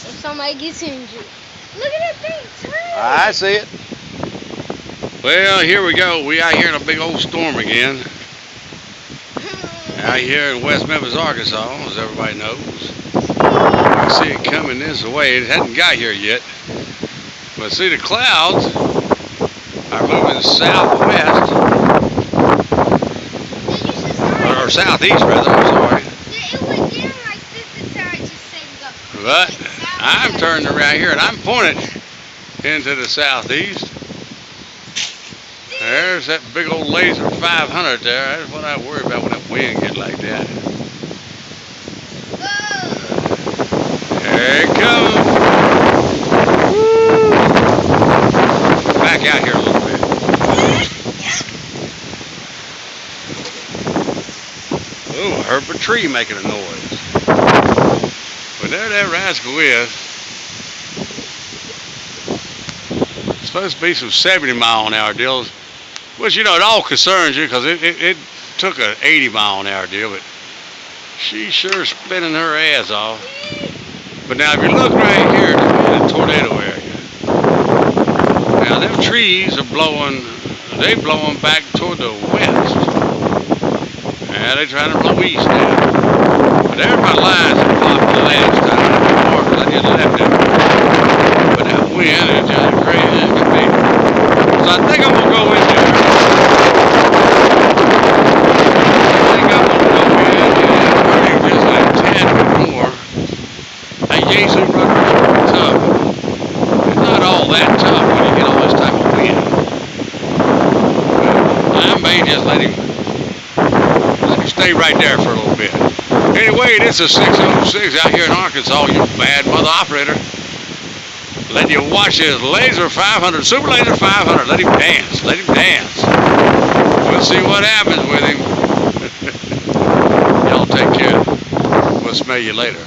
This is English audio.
if somebody gets injured. Look at that thing turn. I see it. Well, here we go. We out here in a big old storm again. Out here in West Memphis, Arkansas, as everybody knows. I see it coming this way. It hadn't got here yet. But see, the clouds are moving southwest. Or southeast, rather. I'm sorry. Yeah, it went down like this until I just said go. But I'm turning around here and I'm pointed into the southeast. There's that big old laser 500 there. That's what I worry about when that wind gets like that. There it comes. Woo. Back out here a little bit. Oh, I heard a tree making a noise. But there that rascal is. It's supposed to be some 70-mile-an-hour deals. Which, you know, it all concerns you because it took an 80-mile-an-hour deal, but she's sure spinning her ass off. But now, if you look right here, in the tornado area, now them trees are blowing, they blowing back toward the west. Now they're trying to blow east now. But there's my lines that popped the last time. I just left it. But that wind is just crazy as can be. So I think I'm going to go in there. Jason rubber tough. It's not all that tough when you get all this type of wind. But I may just let him stay right there for a little bit. Anyway, this is 606 out here in Arkansas, you bad mother operator. Let you watch his laser 500, super laser 500. Let him dance. Let him dance. We'll see what happens with him. Y'all take care. We'll smell you later.